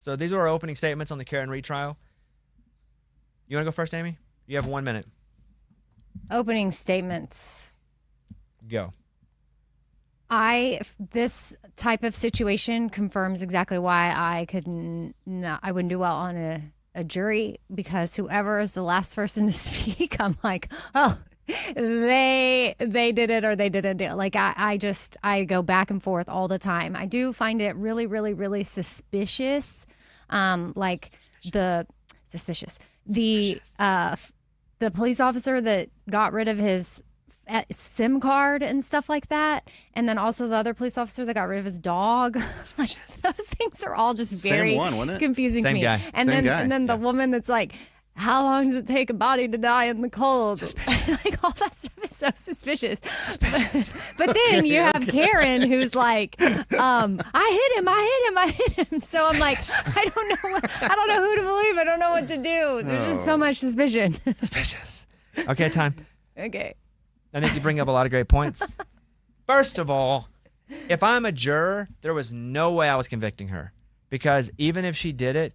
So these are our opening statements on the Karen retrial. You want to go first, Amy? You have 1 minute. Opening statements. Go. This type of situation confirms exactly why I wouldn't do well on a jury, because whoever is the last person to speak, I'm like, oh, they did it or they didn't do it. Like I go back and forth all the time. I do find it really, really, really suspicious. Suspicious. The police officer that got rid of his SIM card and stuff like that, and then also the other police officer that got rid of his dog. Like, those things are all just very confusing to me. Guy. And then the woman that's like, how long does it take a body to die in the cold? Like, all that stuff is so suspicious. But then you have Karen who's like, I hit him. So I'm like, I don't know who to believe. I don't know what to do. There's just so much suspicion. Suspicious. Okay, time. Okay. I think you bring up a lot of great points. First of all, if I'm a juror, there was no way I was convicting her, because even if she did it,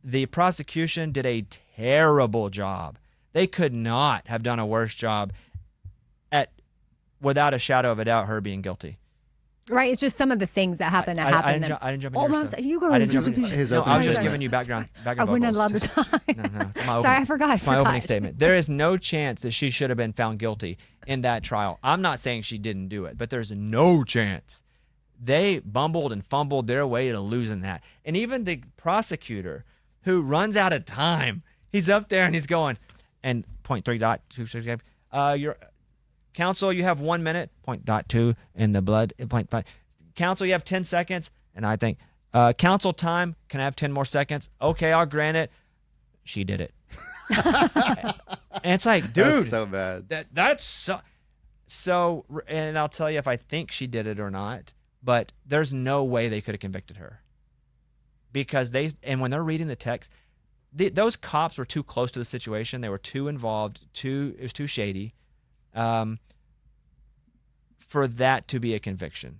the prosecution did a terrible job. They could not have done a worse job without a shadow of a doubt, her being guilty. Right, it's just some of the things that happened. I didn't jump in your stuff. I was just giving you background we're not allowed to talk. No. Sorry, I forgot. My opening statement. There is no chance that she should have been found guilty in that trial. I'm not saying she didn't do it, but there's no chance. They bumbled and fumbled their way to losing that. And even the prosecutor, who runs out of time, he's up there and he's going, and .3.2, your counsel, you have 1 minute, .2 in the blood, .5. Counsel, you have 10 seconds. And I think, counsel time, can I have 10 more seconds? Okay, I'll grant it. She did it. And it's like, dude. That's so bad. That's so, and I'll tell you if I think she did it or not, but there's no way they could have convicted her. Because when they're reading the text, those cops were too close to the situation. They were too involved. It was too shady. For that to be a conviction.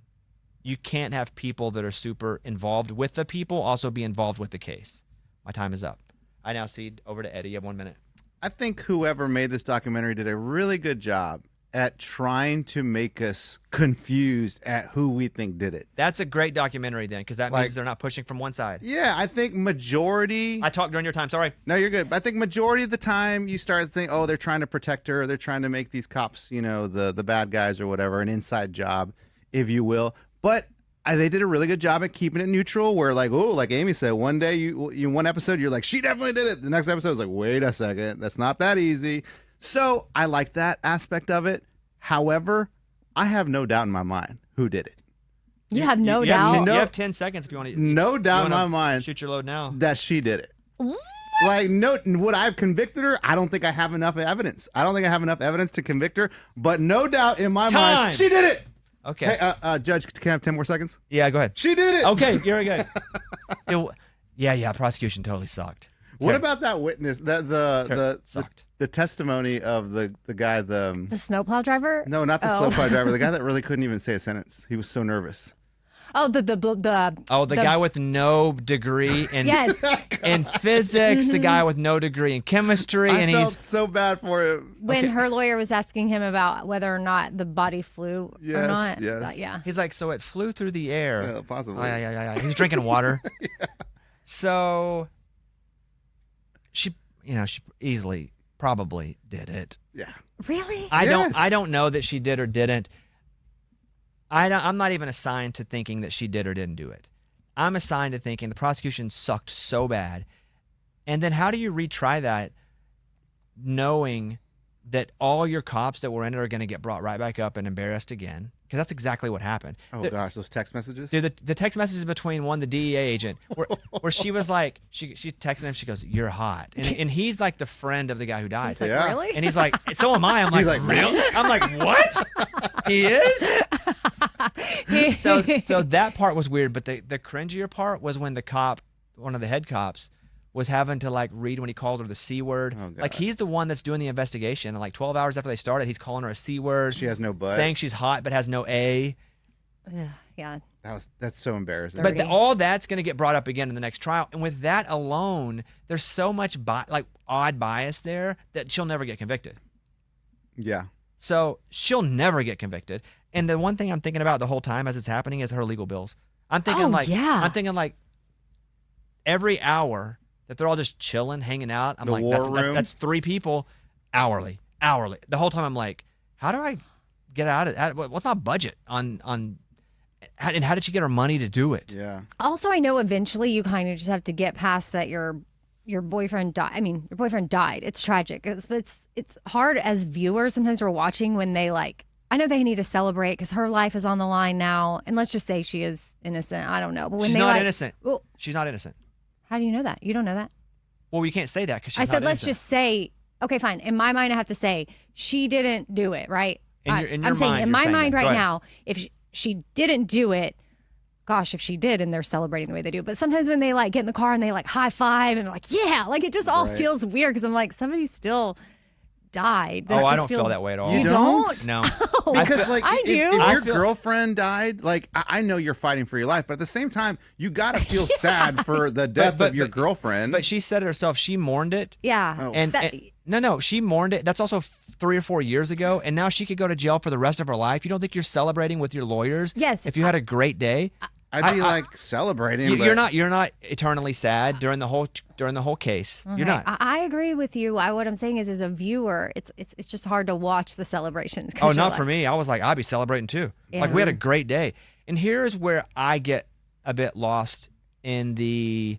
You can't have people that are super involved with the people also be involved with the case. My time is up. I now cede over to Eddie. You have 1 minute. I think whoever made this documentary did a really good job at trying to make us confused at who we think did it. That's a great documentary then, because that means they're not pushing from one side. Yeah, I think majority... I talked during your time, sorry. No, you're good. I think majority of the time you start to think, oh, they're trying to protect her. They're trying to make these cops, the bad guys or whatever, an inside job, if you will. But they did a really good job at keeping it neutral, where like Amy said, one day, you one episode, you're like, she definitely did it. The next episode is like, wait a second, that's not that easy. So I like that aspect of it. However, I have no doubt in my mind who did it. You have no doubt? You have 10 seconds if you want to. No doubt in my mind. Shoot your load now. That she did it. What? Like, would I have convicted her? I don't think I have enough evidence. I don't think I have enough evidence to convict her. But no doubt in my mind, she did it. Okay. Hey, Judge, can I have 10 more seconds? Yeah, go ahead. She did it. Okay, you're good. Yeah, prosecution totally sucked. What about that witness? The testimony of the guy, the snowplow driver? No, not the snowplow driver. The guy that really couldn't even say a sentence. He was so nervous. Oh, the guy with no degree in yes. in physics, the guy with no degree in chemistry, I felt so bad for him. When her lawyer was asking him about whether or not the body flew or not. Yes. Yeah. He's like, so it flew through the air. Yeah, possibly. Oh, yeah. He was drinking water. Yeah. So she easily probably did it. Yeah. Really? I don't know that she did or didn't. I'm not even assigned to thinking that she did or didn't do it. I'm assigned to thinking the prosecution sucked so bad. And then how do you retry that knowing that all your cops that were in it are going to get brought right back up and embarrassed again? Because that's exactly what happened. Oh, gosh, those text messages? Dude, the text messages between the DEA agent where she was like, she texted him, she goes, you're hot. And he's like the friend of the guy who died. He's like, really? And he's like, so am I. I'm like, really? I'm like, what? He is? So that part was weird, but the cringier part was when one of the head cops, was having to like read when he called her the C word. Oh, God. Like he's the one that's doing the investigation. And like 12 hours after they started, he's calling her a C word. She has no butt. Saying she's hot but has no A. Yeah. Yeah. That's so embarrassing. But all that's going to get brought up again in the next trial. And with that alone, there's so much odd bias there that she'll never get convicted. Yeah. So she'll never get convicted. And the one thing I'm thinking about the whole time as it's happening is her legal bills. I'm thinking I'm thinking like every hour that they're all just chilling, hanging out. I'm that's 3 people hourly. The whole time I'm like, how do I get out of that? What's my budget on how did she get her money to do it? Yeah. Also, I know eventually you kind of just have to get past that your boyfriend died. I mean, your boyfriend died. It's tragic. It's hard as viewers. Sometimes we're watching when they I know they need to celebrate because her life is on the line now. And let's just say she is innocent. I don't know. But when she's not innocent. Well, she's not innocent. How do you know that? You don't know that? Well, you can't say that because she's not innocent. I said, let's just say, okay, fine. In my mind, I have to say she didn't do it, right? I'm saying in my mind right now, if she didn't do it, gosh, if she did and they're celebrating the way they do. But sometimes when they get in the car and they high five and yeah, it just all feels weird because I'm like, somebody still died. This I don't feel that way at all. You don't? No. Because I do. If your girlfriend died, I know you're fighting for your life, but at the same time, you got to feel sad for the death of your girlfriend. But she said it herself. She mourned it. Yeah. Oh. And no, she mourned it. That's also 3 or 4 years ago, and now she could go to jail for the rest of her life. You don't think you're celebrating with your lawyers? Yes. If you had a great day, I'd be celebrating. You're not eternally sad during the whole case. Okay. You're not. I agree with you. What I'm saying is, as a viewer, it's just hard to watch the celebrations. Oh, not for me. I was like, I'd be celebrating too. Yeah. We had a great day. And here's where I get a bit lost in the,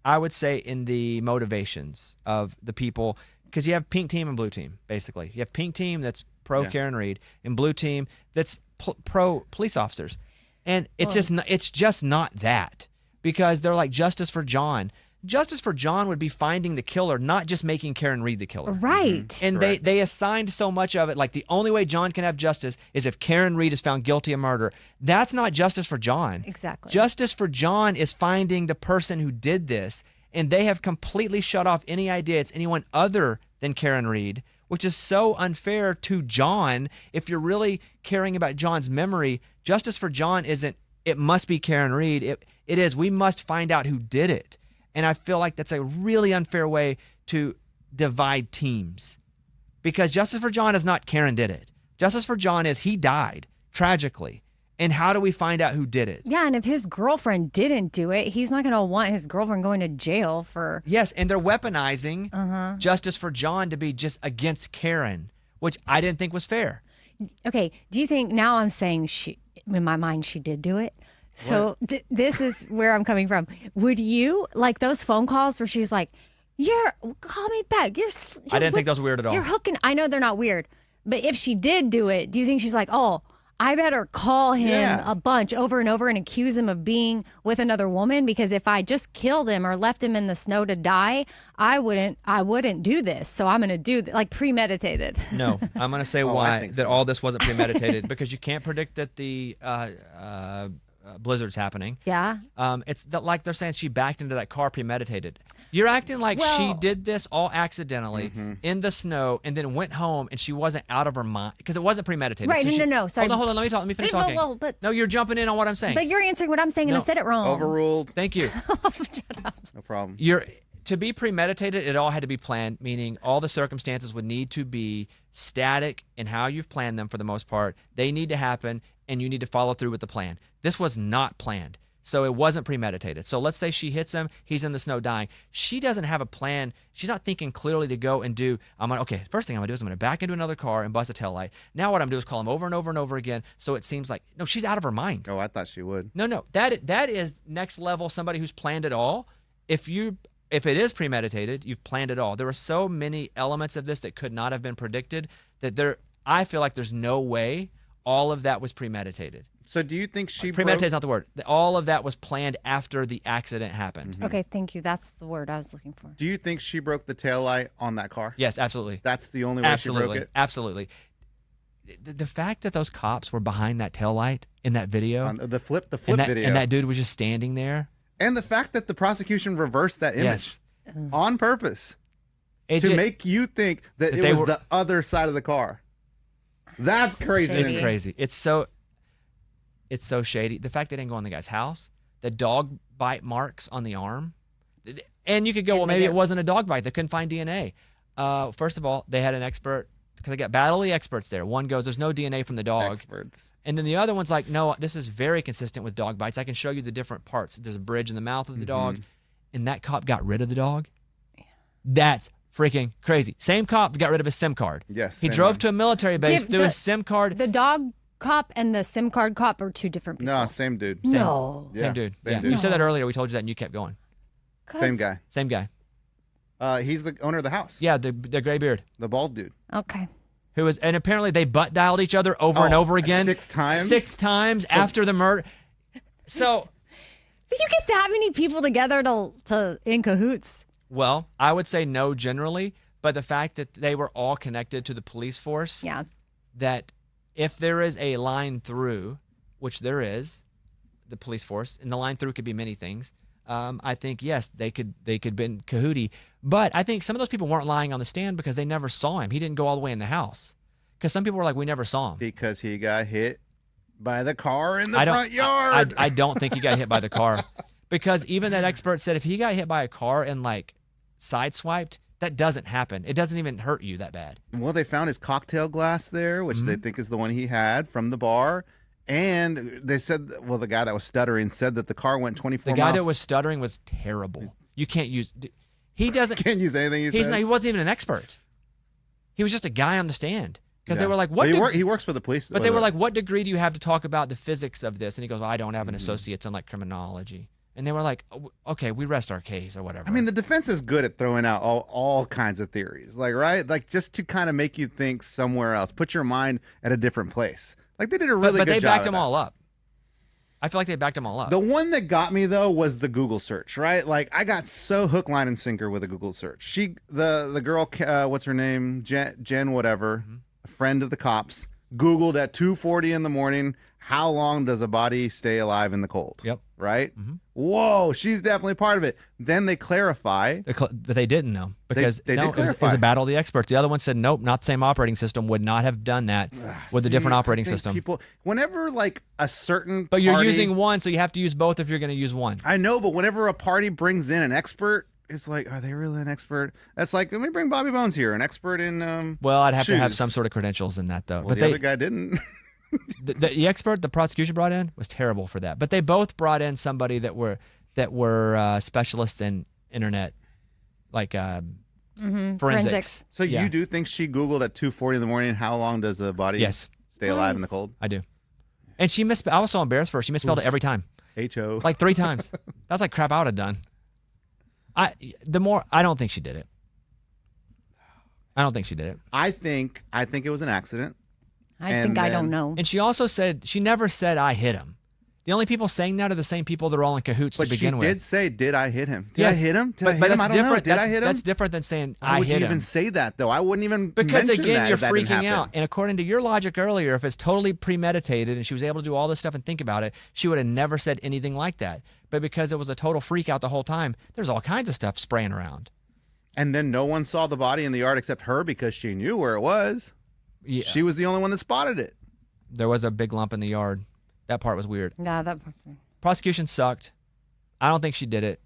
I would say in the motivations of the people, because you have pink team and blue team, basically. You have pink team that's pro Karen Reed and blue team that's pro police officers. And it's just not that, because they're like justice for John. Justice for John would be finding the killer, not just making Karen Reed the killer. Right. Mm-hmm. And they assigned so much of it, like the only way John can have justice is if Karen Reed is found guilty of murder. That's not justice for John. Exactly. Justice for John is finding the person who did this, and they have completely shut off any idea it's anyone other than Karen Reed, which is so unfair to John. If you're really caring about John's memory, justice for John isn't, it must be Karen Reed. It is, we must find out who did it. And I feel like that's a really unfair way to divide teams, because justice for John is not Karen did it. Justice for John is he died tragically. And how do we find out who did it? Yeah, and if his girlfriend didn't do it, he's not going to want his girlfriend going to jail for... Yes, and they're weaponizing justice for John to be just against Karen, which I didn't think was fair. Okay, do you think, now I'm saying in my mind, she did do it? So this is where I'm coming from. Would you, like those phone calls where she's like, call me back. I didn't think those were weird at all. You're hooking. I know they're not weird. But if she did do it, do you think she's like, oh, I better call him a bunch over and over and accuse him of being with another woman? Because if I just killed him or left him in the snow to die, I wouldn't do this. So I'm going to do premeditated. No, I'm going to say that all this wasn't premeditated, because you can't predict that the blizzard's happening. Yeah. It's like they're saying she backed into that car premeditated. You're acting like she did this all accidentally in the snow and then went home and she wasn't out of her mind, because it wasn't premeditated. Right. So no. Sorry. Hold on. Let me finish talking. No, you're jumping in on what I'm saying. But you're answering what I'm saying and I said it wrong. Overruled. Thank you. Shut up. No problem. To be premeditated, it all had to be planned, meaning all the circumstances would need to be static in how you've planned them for the most part. They need to happen, and you need to follow through with the plan. This was not planned, so it wasn't premeditated. So let's say she hits him, he's in the snow dying. She doesn't have a plan. She's not thinking clearly to go and do, first thing I'm going to do is I'm going to back into another car and bust a taillight. Now what I'm going to do is call him over and over and over again, so it seems like, no, she's out of her mind. Oh, I thought she would. No, that is next level, somebody who's planned it all. If it is premeditated, you've planned it all. There were so many elements of this that could not have been predicted that I feel like there's no way all of that was premeditated. So do you think premeditated is not the word. All of that was planned after the accident happened. Mm-hmm. Okay, thank you. That's the word I was looking for. Do you think she broke the taillight on that car? Yes, absolutely. That's the only way she broke it? Absolutely. The fact that those cops were behind that taillight in that video. The flip video. And that dude was just standing there. And the fact that the prosecution reversed that image on purpose to make you think that it was the other side of the car. That's crazy. Shady. It's crazy. It's so shady. The fact they didn't go in the guy's house, the dog bite marks on the arm, and you could go, well, maybe it wasn't a dog bite. They couldn't find DNA. First of all, they had an expert because they got battle of the experts there. One goes, there's no DNA from the dog. Experts. And then the other one's like, no, this is very consistent with dog bites. I can show you the different parts. There's a bridge in the mouth of the dog, and that cop got rid of the dog. That's freaking crazy. Same cop got rid of his SIM card. Yes. He drove to a military base, threw his SIM card. The dog cop and the SIM card cop are two different people. No, same dude. No. Same dude. Same dude. You said that earlier. We told you that, and you kept going. Same guy. Same guy. He's the owner of the house. Yeah, the gray beard. The bald dude. Okay. Who was, and apparently they butt dialed each other over and over again. 6 times? 6 times after the murder. So, But you get that many people together to in cahoots. well, I would say no generally, but the fact that they were all connected to the police force, Yeah. that if there is a line through, which there is, the police force, and the line through could be many things. I think yes, they could be in cahooty, but I think some of those people weren't lying on the stand because they never saw him. He didn't go all the way in the house because some people were like, we never saw him. Because he got hit by the car in the front yard. I don't think he got hit by the car because even that expert said if he got hit by a car and like sideswiped, that doesn't happen. It doesn't even hurt you that bad. Well, they found his cocktail glass there, which they think is the one he had from the bar. And they said, well, the guy that was stuttering said that the car went 24 The guy miles. that was stuttering was terrible. You can't use. He doesn't. Can't use anything he says. He wasn't even an expert. He was just a guy on the stand because they Yeah. were like, "What?" He works for the police. But they were like, "What degree do you have to talk about the physics of this?" And he goes, well, "I don't have an associate's in like criminology." And they were like, "Oh, "Okay, we rest our case or whatever." I mean, the defense is good at throwing out all kinds of theories, like, right? Like, just to kind of make you think somewhere else, put your mind at a different place. Like, they did a really but good they job. backed them all up. I feel like they backed them all up. The one that got me though was the Google search, right? Like, I got so hook, line, and sinker with a Google search. The girl, what's her name, Jen, whatever, a friend of the cops, Googled at 2:40 in the morning, how long does a body stay alive in the cold? Yep. Right? Whoa, she's definitely part of it. Then they clarify. But they didn't though because They did it was clarify. a battle of the experts. The other one said, "Nope, not the same operating system. Would not have done that with a different See, operating I think system." People, whenever like a certain But you're party- using one, so you have to use both if you're going to use one. I know, but whenever a party brings in an expert, it's like, are they really an expert? That's like, let me bring Bobby Bones here, an expert in Well, I'd have to have shoes. some sort of credentials in that though. Well, but the other guy didn't. the expert the prosecution brought in was terrible for that. But they both brought in somebody that were specialists in internet, like forensics. So Yeah. you do think she Googled at 2:40 in the morning, how long does a body Yes. stay alive in the cold? I do. And she misspelled. I was so embarrassed for her. She misspelled it every time, H-O. like 3 times. That's like crap I would have done. I don't think she did it. I don't think she did it. I think it was an accident. I And think I don't then- know. And she also said she never said I hit him. The only people saying that are the same people that are all in cahoots But to begin she with. did say, did I hit him? Did Yes, I hit him? Did but I hit him? that's I don't know. different. Did I hit him? That's different than saying Why I would you hit even him. say that, though? I wouldn't even Because mention again, that you're if that didn't freaking happen. out. And according to your logic earlier, if it's totally premeditated and she was able to do all this stuff and think about it, she would have never said anything like that. But because it was a total freak out the whole time, there's all kinds of stuff spraying around. And then no one saw the body in the yard except her because she knew where it was. Yeah, She was the only one that spotted it. there was a big lump in the yard. That part was weird. Nah, that. Prosecution sucked. I don't think she did it.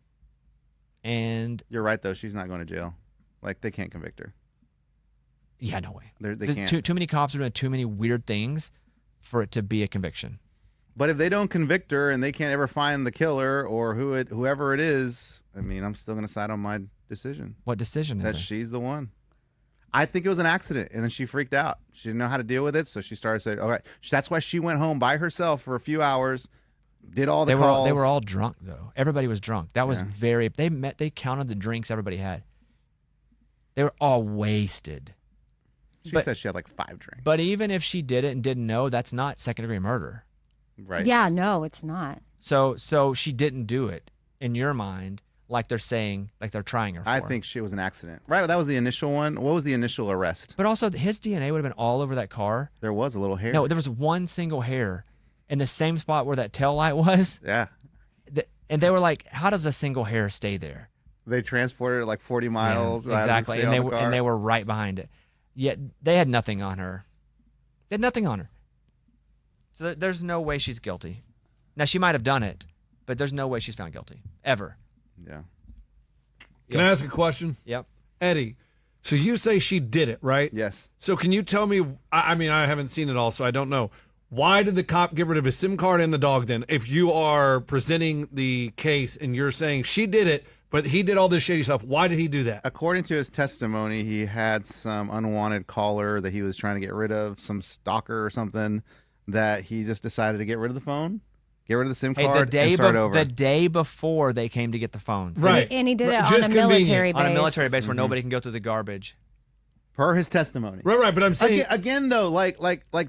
And You're right, though. She's not going to jail. Like, they can't convict her. yeah, no way. They The- can't. Too many cops are doing too many weird things for it to be a conviction. But if they don't convict her and they can't ever find the killer or whoever it is, I mean, I'm still going to side on my decision What decision is that it? she's the one. I think it was an accident, and then she freaked out. She didn't know how to deal with it, so she started saying, "Okay." That's why she went home by herself for a few hours, did all the calls. They were all drunk though. Everybody was drunk. That was Yeah. They counted the drinks everybody had. They were all wasted. She said she had like 5 drinks. But even if she did it and didn't know, that's not second-degree murder. Right. Yeah, no, it's not. So she didn't do it in your mind, like they're saying, like they're trying her for. I think she was an accident. Right. That was the initial one. What was the initial arrest? But also, his DNA would have been all over that car. There was a little hair. No, there was one single hair in the same spot where that tail light was. Yeah. And they were like, "How does a single hair stay there?" They transported it like 40 miles. Yeah, exactly, and they were right behind it. Yet they had nothing on her. They had nothing on her. So there's no way she's guilty. Now, she might have done it, but there's no way she's found guilty. Ever. Yeah. Can I ask a question? Yep. Eddie, so you say she did it, right? Yes. So can you tell me, I mean, I haven't seen it all, so I don't know. Why did the cop get rid of his SIM card and the dog then? If you are presenting the case and you're saying she did it, but he did all this shady stuff, why did he do that? According to his testimony, he had some unwanted caller that he was trying to get rid of, some stalker or something, that he just decided to get rid of the phone, get rid of the SIM card, and start over. The day before they came to get the phones. Right. And he did it Just on a military convenient. base. On a military base where nobody can go through the garbage. Per his testimony. Right, but I'm saying... Again, though, like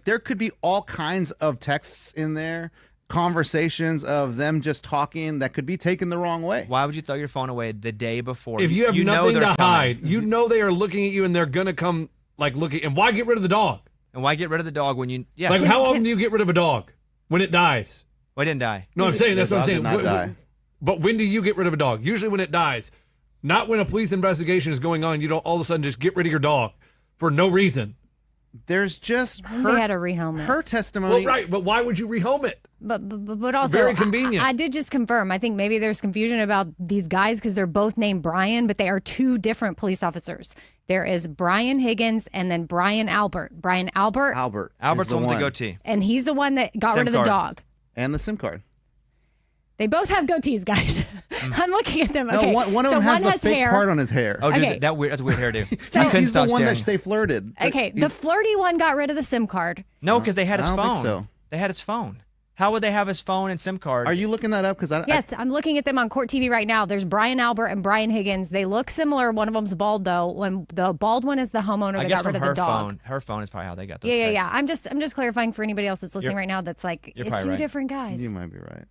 there could be all kinds of texts in there, conversations of them just talking that could be taken the wrong way. Why would you throw your phone away the day before? If you have know nothing they're to coming. hide, you know they are looking at you and they're going to come, like, looking. And why get rid of the dog? And why get rid of the dog when you... Yeah. Like, how often do you get rid of a dog? When it dies. Well, it didn't die. No, I'm saying, that's The what I'm dog saying. did not die. But when do you get rid of a dog? Usually when it dies. Not when a police investigation is going on. You don't all of a sudden just get rid of your dog for no reason. There's just They had to rehome it. her testimony. Well, right, but why would you rehome it? But also, Very convenient. I did just confirm. I think maybe there's confusion about these guys because they're both named Brian, but they are two different police officers. There is Brian Higgins and then Brian Albert. Brian Albert, Albert's is the the one with one. the goatee. and he's the one that got SIM rid of the card. dog. And the SIM card. They both have goatees, guys. I'm looking at them. No, Okay, one of so them has one the fake hair. part on his hair. Oh, dude, Okay. that's a weird hairdo. So- I couldn't He's the stop one staring. that they flirted. Okay, the flirty one got rid of the SIM card. No, because they had his I don't phone. think so. They had his phone. How would they have his phone and SIM card? Are you looking that up? Because Yes, I'm looking at them on court TV right now. There's Brian Albert and Brian Higgins. They look similar. One of them's bald though. When the bald one is the homeowner I that guess got rid from of her the dog. phone. Her phone is probably how they got those. Yeah. texts. I'm just clarifying for anybody else that's listening right now. That's like you're it's probably two right. different guys. you might be right.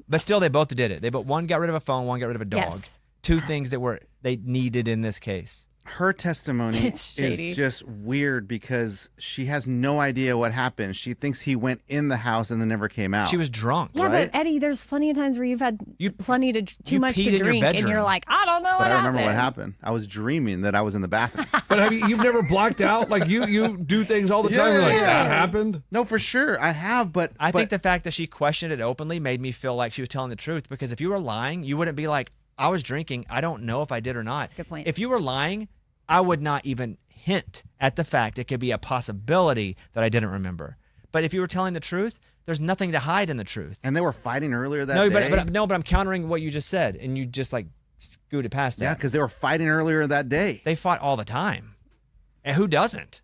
But still, they both did it. One got rid of a phone, one got rid of a dog. Yes. Two things that they needed in this case. Her testimony It's shady. is just weird because she has no idea what happened. She thinks he went in the house and then never came out. She was drunk. Yeah, Right? but Eddie, there's plenty of times where you've had plenty to too you much peed to in your drink, and bedroom. you're like, I don't know But what I happened. remember what happened. I was dreaming that I was in the bathroom. But you've never blacked out? Like, you do things all the time. You're like, Yeah. that happened? No, for sure. I have, but I think the fact that she questioned it openly made me feel like she was telling the truth. Because if you were lying, you wouldn't be like, I was drinking. I don't know if I did or not. That's a good point. If you were lying, I would not even hint at the fact it could be a possibility that I didn't remember. But if you were telling the truth, there's nothing to hide in the truth. And they were fighting earlier that No, day. but I'm countering what you just said, and you just like scooted past that. Yeah, because they were fighting earlier that day. They fought all the time, and who doesn't?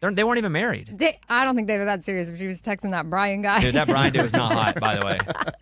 They weren't even married. I don't think they were that serious if she was texting that Brian guy. Dude, that Brian dude was not hot, by the way.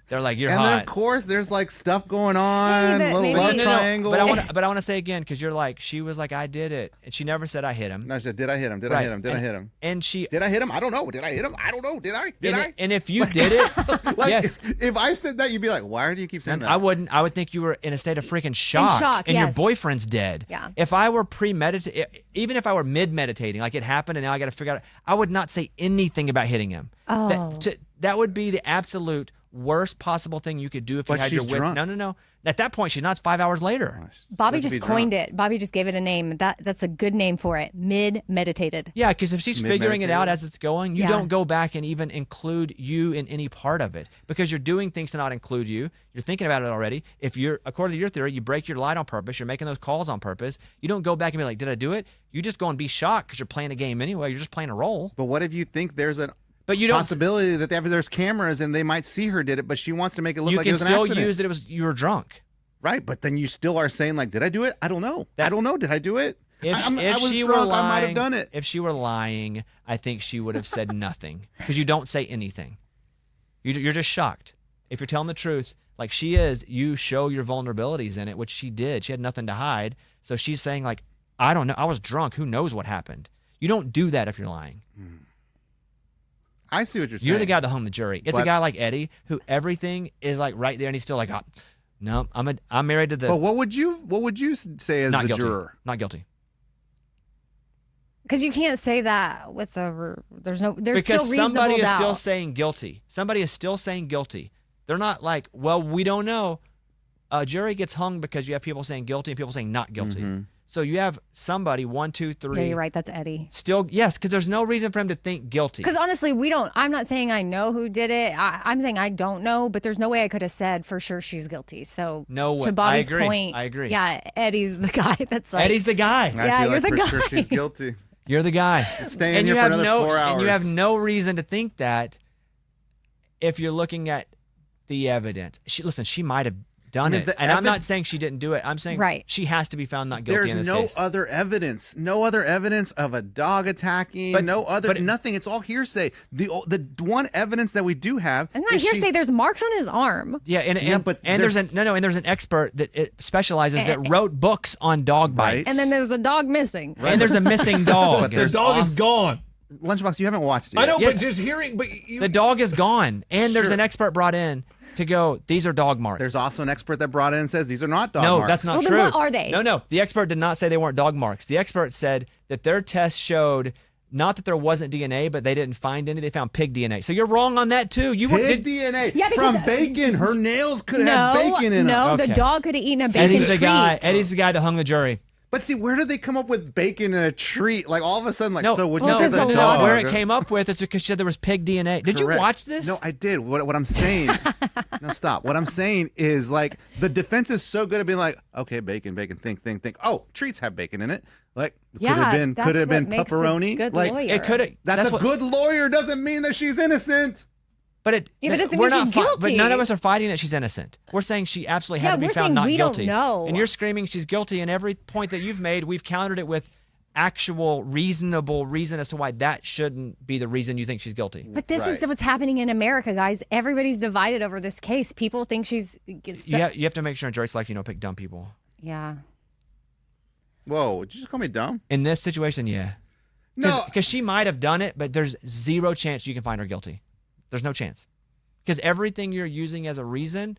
They're like, you're And hot. then of course there's like stuff going on, Hey, but little maybe- love No, triangle. But I want to say again, because you're like, she was like, I did it, and she never said I hit him. No, she said, did I hit him? Did I Right. hit him? Did I hit him? And she, Did I hit him? I don't know. Did I hit him? I don't know. Did I? Did I? and if you did it, Like, yes. If I said that, you'd be like, why do you keep saying that? I wouldn't. I would think you were in a state of freaking shock. shock, and yes. your boyfriend's dead. Yeah. If I were premeditating, even if I were mid-meditating, like it happened and now I got to figure out, I would not say anything about hitting him. Oh. That would be the absolute worst possible thing you could do if you But had your she's wit. drunk. No. At that point, she's not. It's 5 hours later. Bobby Doesn't just be drunk. coined it. Bobby just gave it a name. That's a good name for it. Mid-meditated. Yeah, because if she's figuring it out as it's going, you Yeah. don't go back and even include you in any part of it because you're doing things to not include you. You're thinking about it already. If you're, according to your theory, you break your light on purpose, you're making those calls on purpose, you don't go back and be like, did I do it? You just go and be shocked because you're playing a game anyway. You're just playing a role. But what if you think there's a But you don't. possibility that there's cameras and they might see her did it, but she wants to make it look You like it can was an still accident? use that it was you were drunk. Right, but then you still are saying like, did I do it? I don't know. I don't know. Did I do it? If I was she drunk, were lying, I might have done it. If she were lying, I think she would have said nothing because you don't say anything. You're just shocked. If you're telling the truth, like she is, you show your vulnerabilities in it, which she did. She had nothing to hide. So she's saying like, I don't know. I was drunk. Who knows what happened? You don't do that if you're lying. I see what you're saying. You're the guy that hung the jury. It's a But- guy like Eddie who everything is like right there, and he's still like, oh, no, I'm married to the But what would you say as not the guilty. juror? Not guilty. Because you can't say that with a. There's Because still reasonable somebody doubt. is still saying guilty. Somebody is still saying guilty. They're not like, well, we don't know. A jury gets hung because you have people saying guilty and people saying not guilty. So you have somebody, 1, 2, 3. Yeah, you're right. That's Eddie. Still, yes, because there's no reason for him to think guilty. Because honestly, I'm not saying I know who did it. I'm saying I don't know, but there's no way I could have said for sure she's guilty. So No way. to Bobby's I agree. point, I agree. Yeah, Eddie's the guy that's like. Eddie's the guy. I Yeah, feel you're like the for sure guy. she's guilty. You're the guy. Stay in And here you for have another 4 hours. And you have no reason to think that if you're looking at the evidence. Listen, she might have done it. And I'm not saying she didn't do it. I'm saying she has to be found not guilty in this case. There's no other evidence. No other evidence of a dog attacking. Nothing. It's all hearsay. The one evidence that we do have. And not hearsay. There's marks on his arm. Yeah, and there's an expert that specializes that wrote books on dog bites. And then there's a dog missing. Right. And there's a missing dog. But the dog is gone. Lunchbox, you haven't watched it yet. I know, but just hearing, the dog is gone, and there's an expert brought in to go, these are dog marks. There's also an expert that brought in and says these are not dog marks. No, that's not true. Then what are they? No. The expert did not say they weren't dog marks. The expert said that their test showed not that there wasn't DNA, but they didn't find any. They found pig DNA. So you're wrong on that too. Pig DNA from bacon. Her nails could have bacon in them. No, the dog could have eaten a bacon treat. Eddie's the guy that hung the jury. But see, where did they come up with bacon in a treat? Like all of a sudden, like so would you say the dog? Where it came up with, it's because she said there was pig DNA. Did you watch this? No, I did. What I'm saying, no, stop. What I'm saying is like the defense is so good at being like, okay, bacon, think. Oh, treats have bacon in it. Like could have been pepperoni. Like it could have. That's a good lawyer. Doesn't mean that she's innocent. But it doesn't mean she's guilty. But none of us are fighting that she's innocent. We're saying she absolutely had to be found not guilty. We don't know. And you're screaming she's guilty, and every point that you've made, we've countered it with actual reasonable reason as to why that shouldn't be the reason you think she's guilty. But this is what's happening in America, guys. Everybody's divided over this case. People think she's. You have to make sure in jury selection you don't pick dumb people. Yeah. Whoa! Did you just call me dumb? In this situation, yeah. No, because she might have done it, but there's zero chance you can find her guilty. There's no chance. Because everything you're using as a reason,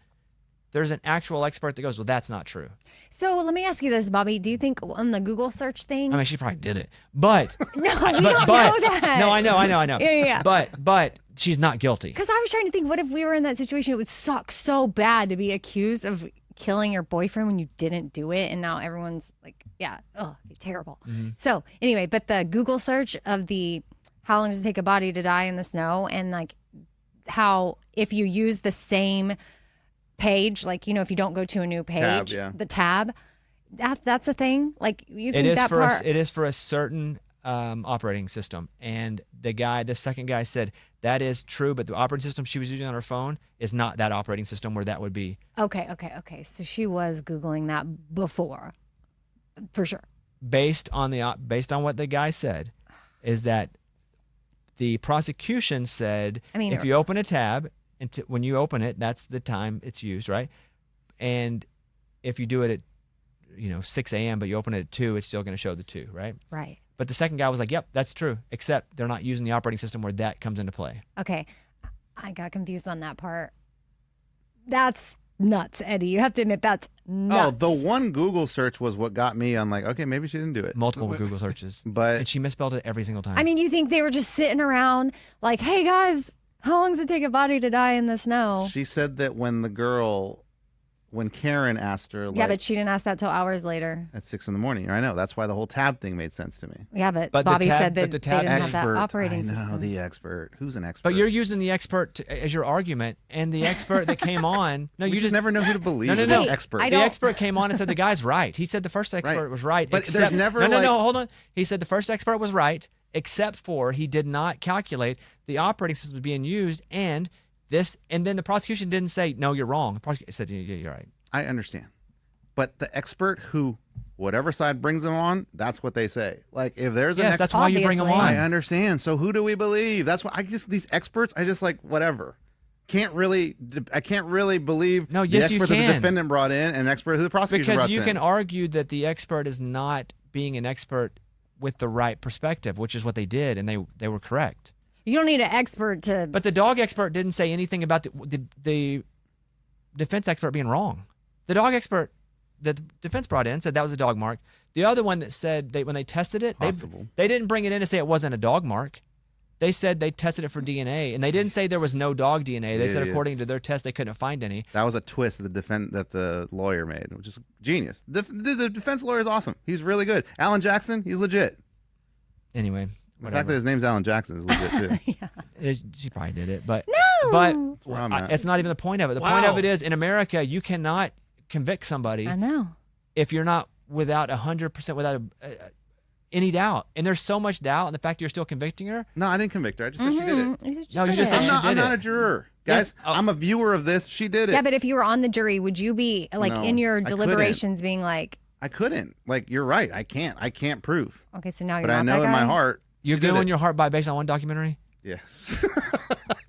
there's an actual expert that goes, well, that's not true. So let me ask you this, Bobby. Do you think on the Google search thing? I mean, she probably did it. But. No, we don't know that. No, I know. Yeah. But she's not guilty. Because I was trying to think, what if we were in that situation? It would suck so bad to be accused of killing your boyfriend when you didn't do it. And now everyone's like, yeah, terrible. Mm-hmm. So anyway, but the Google search of how long does it take a body to die in the snow? And like, how if you use the same page, like if you don't go to a new page, the tab, that's a thing. Like you think it is for a certain operating system, and the second guy said that is true, but the operating system she was using on her phone is not that operating system where that would be. Okay. So she was Googling that before, for sure. Based on what the guy said, is that. The prosecution said, if you open a tab, and when you open it, that's the time it's used, right? And if you do it at 6 a.m., but you open it at 2, it's still going to show the 2, right? Right. But the second guy was like, yep, that's true, except they're not using the operating system where that comes into play. Okay. I got confused on that part. That's nuts, Eddie. You have to admit that's nuts. Oh, the one Google search was what got me on like, okay, maybe she didn't do it. Multiple Google searches. And she misspelled it every single time. I mean, you think they were just sitting around like, hey, guys, how long does it take a body to die in the snow? She said that when Karen asked her, yeah, but she didn't ask that till hours later. At 6 a.m. I know. That's why the whole tab thing made sense to me. Yeah, but Bobby said that they didn't have that operating system. I know, the expert. Who's an expert? But you're using the expert as your argument, and the expert that came on. No, you just never know who to believe. No. The expert. The expert came on and said the guy's right. He said the first expert was right. But there's never No, hold on. He said the first expert was right, except for he did not calculate the operating system being used, and then the prosecution didn't say, no, you're wrong. The prosecution said, yeah, you're right. I understand. But the expert who, whatever side brings them on, that's what they say. Like, if there's an expert. That's why you bring them on. I understand. So who do we believe? That's why these experts, I just like, whatever. I can't really believe the expert that the defendant brought in and an expert who the prosecution brought in. Because you can argue that the expert is not being an expert with the right perspective, which is what they did, and they were correct. You don't need an expert to. But the dog expert didn't say anything about the defense expert being wrong. The dog expert that the defense brought in said that was a dog mark. The other one that said when they tested it, they didn't bring it in to say it wasn't a dog mark. They said they tested it for DNA, and they didn't say there was no dog DNA. They said according to their test, they couldn't find any. That was a twist that the lawyer made, which is genius. The defense lawyer is awesome. He's really good. Alan Jackson, he's legit. Anyway, The fact that his name's Alan Jackson is legit too. she probably did it, but No! but it's not even the point of it. The point of it is in America, you cannot convict somebody I know. if you're not without 100% without any doubt. And there's so much doubt in the fact that you're still convicting her. No, I didn't convict her. I just said she did it. No, you just said she I'm did not it. a juror. Guys, I'm a viewer of this. She did it. Yeah, but if you were on the jury, would you be like No, in your I couldn't. deliberations being like, I couldn't. Like, you're right. I can't prove. okay, so now you're But not I know that in my guy? heart. You're she did going it. your heart by based on one documentary? Yes.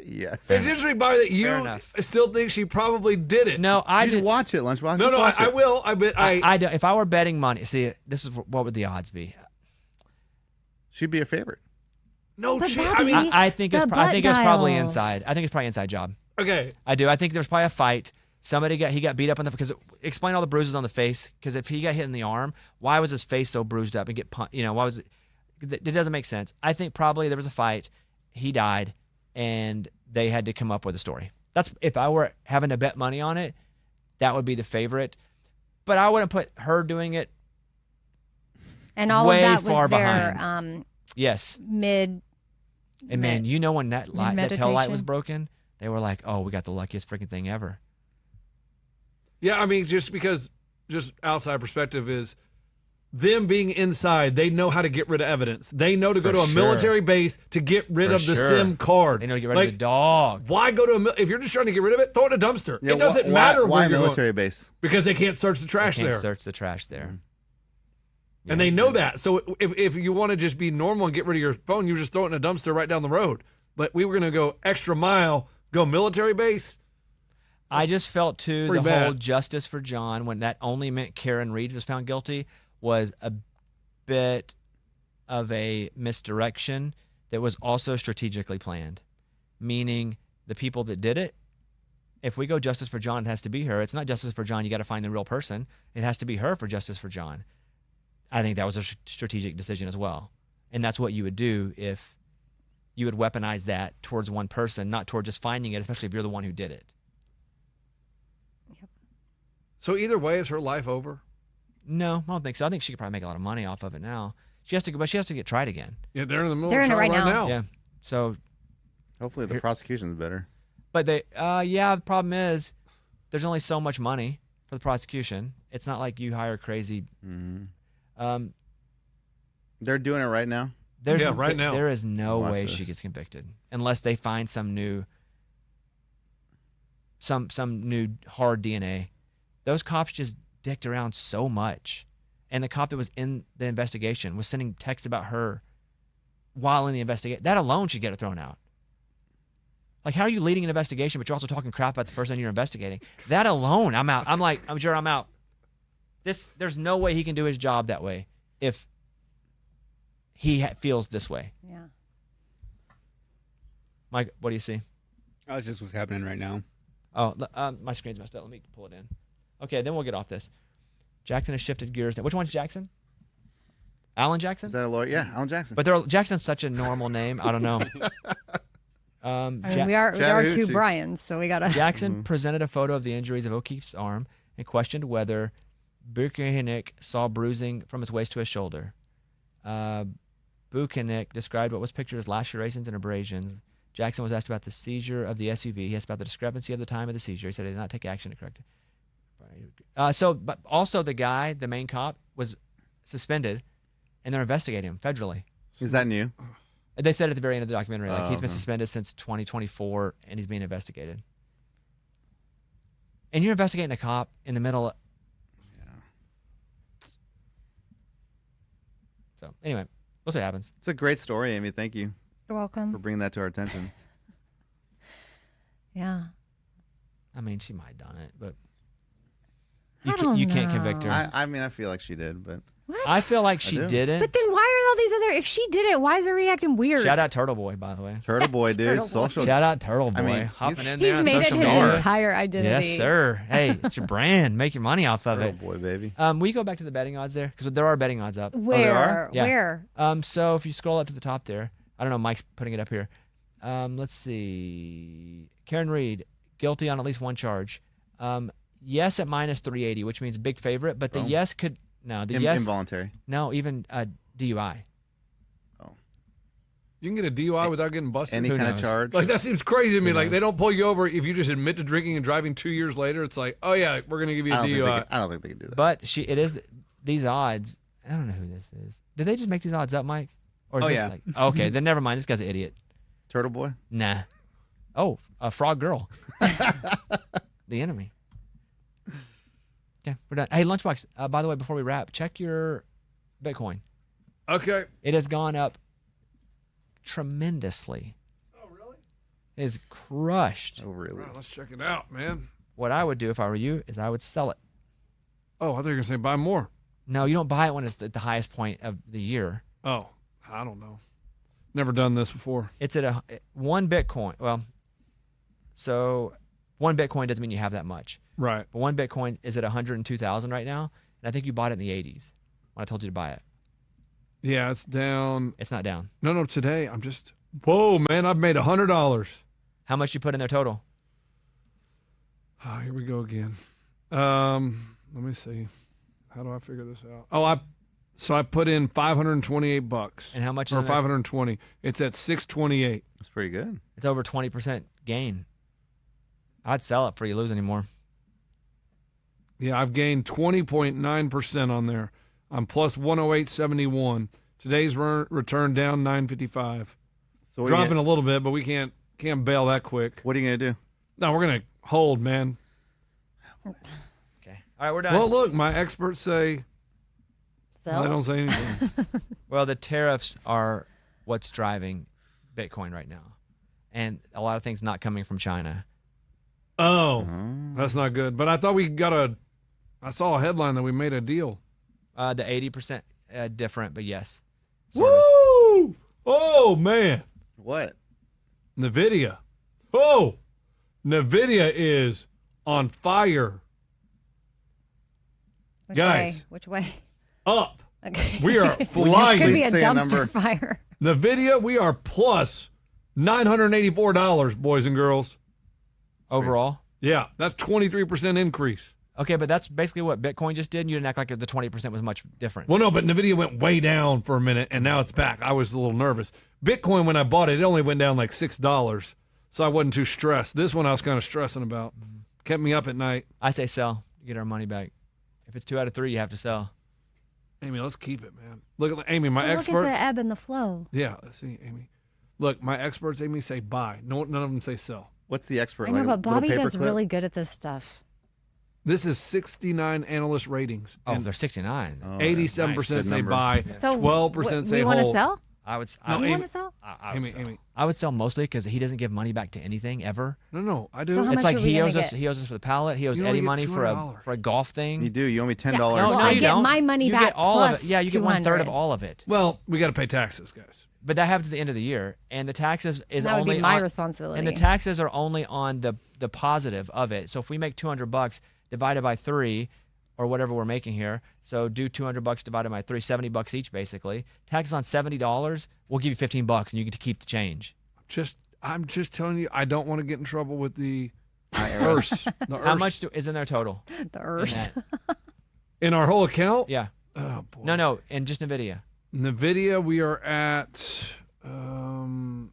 Yes. It's interesting, Barry, that you enough. still think she probably did it. No, I You did. just watch it, Lunchbox. no, Just no, watch I it. will. I bet I don't- if I were betting money, see, this is what would the odds be? She'd be a favorite. no But chance. I Bobby- mean, I think The I think it's probably butt inside. dials. I think it's probably inside job. okay. I do. I think there's probably a fight. Somebody got beat up on the because explain all the bruises on the face. Because if he got hit in the arm, why was his face so bruised up and get punched? You know, why was it? It doesn't make sense. I think probably there was a fight. He died, and they had to come up with a story. That's if I were having to bet money on it, that would be the favorite. But I wouldn't put her doing it. And all way of that far was their behind. Yes, mid. and man, you know when that tail light was meditation. broken, they were like, "Oh, we got the luckiest freaking thing ever." Yeah, I mean, just because, just outside perspective is them being inside, they know how to get rid of evidence. They know to go For to a sure. military base to get rid For of the sure. SIM card. They know to get rid Like, of the dog. why go to if you're just trying to get rid of it, throw it in a dumpster. Yeah, It doesn't why- matter why where you're military going. base. Because they can't search the trash Can't there. search the trash there. And they know that. So if you want to just be normal and get rid of your phone, you just throw it in a dumpster right down the road. But we were going to go extra mile, go military base. I just felt too the Pretty whole bad. justice for John when that only meant Karen Reed was found guilty was a bit of a misdirection that was also strategically planned. Meaning the people that did it, if we go justice for John, it has to be her. It's not justice for John, you got to find the real person. It has to be her for justice for John. I think that was a strategic decision as well. And that's what you would do if you would weaponize that towards one person, not toward just finding it, especially if you're the one who did it. So either way, is her life over? No, I don't think so. I think she could probably make a lot of money off of it now. She has to, but she has to get tried again. Yeah, they're in the middle They're of in it trial right now. Yeah. So, Hopefully the prosecution's better. but they, yeah. The problem is, there's only so much money for the prosecution. It's not like you hire crazy. They're doing it right now. There's Yeah, right now. There is no Watch way this. she gets convicted unless they find some new hard DNA. Those cops just dicked around so much, and the cop that was in the investigation was sending texts about her while in the investigation. That alone should get her thrown out. Like, how are you leading an investigation, but you're also talking crap about the person you're investigating? That alone, I'm out. I'm sure I'm out. There's no way he can do his job that way if he feels this way. Yeah. Mike, what do you see? Oh, it's just what's happening right now. Oh, my screen's messed up. Let me pull it in. Okay, then we'll get off this. Jackson has shifted gears. Which one's Jackson? Alan Jackson? Is that a lawyer? Yeah, Alan Jackson. But Jackson's such a normal name. I don't know. I mean, there are two Chattahoochee. Bryans, so we gotta. Jackson presented a photo of the injuries of O'Keefe's arm and questioned whether Buchanan saw bruising from his waist to his shoulder. Buchanan described what was pictured as lacerations and abrasions. Jackson was asked about the seizure of the SUV. He asked about the discrepancy of the time of the seizure. He said he did not take action to correct it. But also the guy, the main cop, was suspended, and they're investigating him federally. Is that new? They said at the very end of the documentary, like, he's been okay. suspended since 2024, and he's being investigated. And you're investigating a cop in the middle of... So, anyway, we'll see what happens. It's a great story, Amy. Thank you You're for welcome. bringing that to our attention. Yeah. I mean, she might have done it, but I don't you can't convict her. know. I mean, I feel like she did, but What? I feel like she do. didn't. But then why are all these other? If she did it, why is it reacting weird? Shout out Turtle Boy, by the way. Turtle Boy, dude, Turtle Boy. social. Shout out Turtle Boy. I mean, hopping in He's there on made it social his media. entire identity. Yes, sir. Hey, it's your brand. Make your money off of Turtle it. Boy, baby. Will you go back to the betting odds there? Because there are betting odds up. Where? are? Yeah. Where? So if you scroll up to the top there, I don't know. Mike's putting it up here. Let's see. Karen Reed, guilty on at least one charge. Yes at minus 380, which means big favorite. But the yes could yes involuntary. No, even DUI. You can get a DUI without getting busted. Any kind of charge. Like, that seems crazy to me. Who Like, they knows? don't pull you over if you just admit to drinking and driving 2 years later. It's like, oh yeah, we're gonna give you a DUI. I don't think they can do that. But it is these odds. I don't know who this is. Did they just make these odds up, Mike? Or is Oh, this yeah. like, okay, then never mind. This guy's an idiot. Turtle Boy? Nah. Oh, a frog girl. The enemy. Okay, we're done. Hey, Lunchbox, by the way, before we wrap, check your Bitcoin. Okay. It has gone up tremendously. Oh really? It is crushed. Oh, really? Wow, let's check it out, man. What I would do if I were you is I would sell it. Oh, I thought you were gonna say buy more. No, you don't buy it when it's at the highest point of the year. Oh, I don't know. Never done this before. It's at one Bitcoin. Well, so one Bitcoin doesn't mean you have that much. Right. But one Bitcoin is at 102,000 right now, and I think you bought it in the 80s when I told you to buy it. Yeah, it's down. It's not down. No, today I'm just. Whoa, man! I've made $100. How much you put in there total? Oh, here we go again. Let me see. How do I figure this out? Oh, I put in $528. And how much is or in there? 520? It's at 628. That's pretty good. It's over 20% gain. I'd sell it before you lose anymore. Yeah, I've gained 20.9% on there. I'm plus 108.71. Today's return down 955. So what Dropping a little bit, but we can't bail that quick. What are you going to do? No, we're gonna hold, man. Okay. All right, we're done. Well, look, my experts say they So don't say anything. Well, the tariffs are what's driving Bitcoin right now. And a lot of things not coming from China. Oh, that's not good. But I thought I saw a headline that we made a deal. The 80% different, but yes. Sort of. Woo! Oh, man. What? NVIDIA. Oh, NVIDIA is on fire. which Guys. way? Which way? Up. Okay. We are Could flying. be a Say a number. dumpster fire. NVIDIA, we are plus $984, boys and girls. Overall. Yeah, that's 23% increase. Okay, but that's basically what Bitcoin just did. And you didn't act like the 20% was much different. Well, no, but NVIDIA went way down for a minute, and now it's back. I was a little nervous. Bitcoin, when I bought it, it only went down like $6, so I wasn't too stressed. This one I was kind of stressing about. Kept me up at night. I say sell. You get our money back. If it's 2 out of 3, you have to sell. Amy, let's keep it, man. Look at Amy, my Well, experts. Look at the ebb and the flow. Yeah, let's see, Amy. Look, my experts, Amy, say buy. No, none of them say sell. What's the expert? I know, like, but a little Bobby does paperclip? really good at this stuff. This is 69 analyst ratings. Oh, and they're 69. Oh, 87% nice. Good say number. buy. So 12% say you want to hold. sell? I would. No, You Amy- want to sell? I would Amy, sell. Amy. I would sell mostly because he doesn't give money back to anything ever. No, I do. So how It's much like are we he gonna owes us. get? He owes us for the pallet. He owes You Eddie only get money for $200. a golf thing. You do. You owe me $10. Yeah. Well, no, I you get don't. my money you back get all of plus it. Yeah, you get 1/3 of 200. all of it. Well, we got to pay taxes, guys. But that happens at the end of the year, and the taxes is That would only be my on, responsibility. and the taxes are only on the positive of it. So if we make $200 divided by 3, or whatever we're making here, so do $200 divided by 3, $70 each basically. Taxes on $70, we'll give you $15, and you get to keep the change. I'm just telling you, I don't want to get in trouble with the IRS. the How IRS. much is in there total? the in Earths. that? in our whole account? Yeah. Oh boy. No, and just NVIDIA. NVIDIA, we are at. I've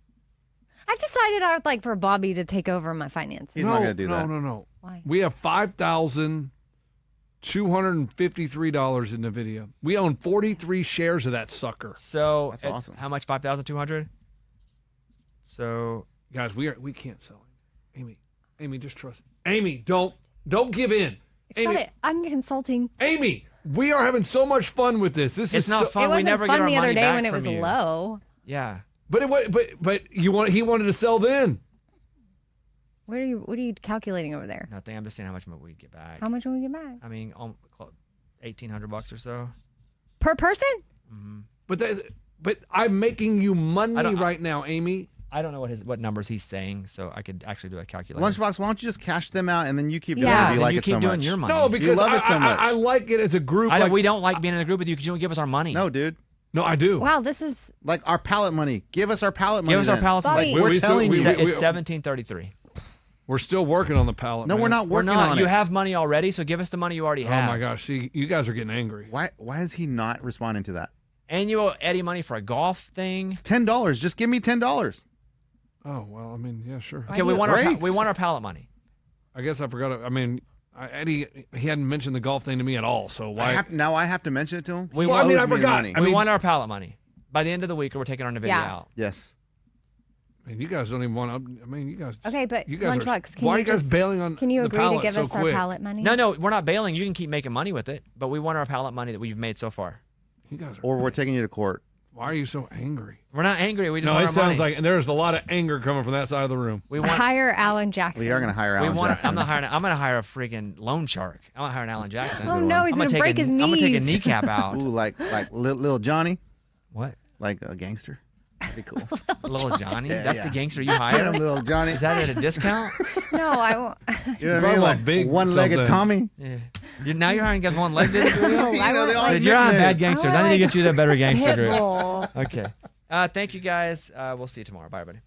decided I would like for Bobby to take over my finances. He's not gonna do that. No. Why? We have $5,253 in NVIDIA. We own 43 shares of that sucker. So That's awesome. How much? 5,200. So Guys, we can't sell it. Amy, just trust. Amy, don't give in. It's Amy, not it. I'm consulting. Amy, we are having so much fun with this. This it's is not so, fun. It we wasn't never get fun our the other money day back when it from was you. low. Yeah. But he wanted to sell then. What are you calculating over there? Nothing. I'm just saying how much we get back. How much will we get back I mean, $1,800 or so. per person? But I'm making you money I don't- right now, Amy. I don't know what numbers he's saying, so I could actually do a calculation. Lunchbox, why don't you just cash them out and then you keep doing Yeah. it if you Then like you it keep so doing much? your money. No, because love it so much. I like it as a group. I don't, like- we don't like being in a group with you because you don't give us our money. No, dude. No, I do. Wow, this is Like our pallet money. Give us our pallet money. Give us our then. pallet Bobby. money. We're telling you. It's 1733. We're still working on the pallet. No, man. we're not We're working not. on You it. have money already, so give us the money you already Oh have. my gosh! See, you guys are getting angry. Why is he not responding to that? And you owe Eddie money for a golf thing. It's $10. Just give me $10. Oh well, I mean, yeah, sure. Okay, we want our Great. we want our pallet money. I guess I forgot. I mean, Eddie, he hadn't mentioned the golf thing to me at all. So why? I have to mention it to him. We He want- owes I mean, I me the forgot. money. I We mean- want our pallet money by the end of the week, or we're taking our Nvidia Yeah. out. Yes. Man, you guys don't even want to. I mean, you guys. okay, but you guys Lunchbox, why are you guys just, bailing on? Can you the agree to pallet give so us our quick? pallet money? No, we're not bailing. You can keep making money with it, but we want our pallet money that we've made so far. You guys are. Or we're taking you to court. Why are you so angry? We're not angry. We just No, want it our sounds money. like there's a lot of anger coming from that side of the room. we want. Hire Alan Jackson. We are going to hire We Alan want. Jackson. I'm not hiring. I'm going to hire a freaking loan shark. I'm going to hire an Alan Jackson. Oh no, he's I'm gonna take break his knees. I'm going to take a kneecap out. Ooh, like little Johnny, What? like a gangster. Pretty cool. Little Johnny? Yeah, That's yeah. the gangster you Get him, hired? little Johnny. Is that at a discount? No, I won't. You know what I Talking mean? about Like big one-legged something. Tommy. Yeah. Now you're hiring guys one leg. No, I know, they won't all like You're on nickname. bad gangsters. I need to get you to a better gangster group. Pitbull. Okay. Thank you guys. We'll see you tomorrow. Bye, everybody.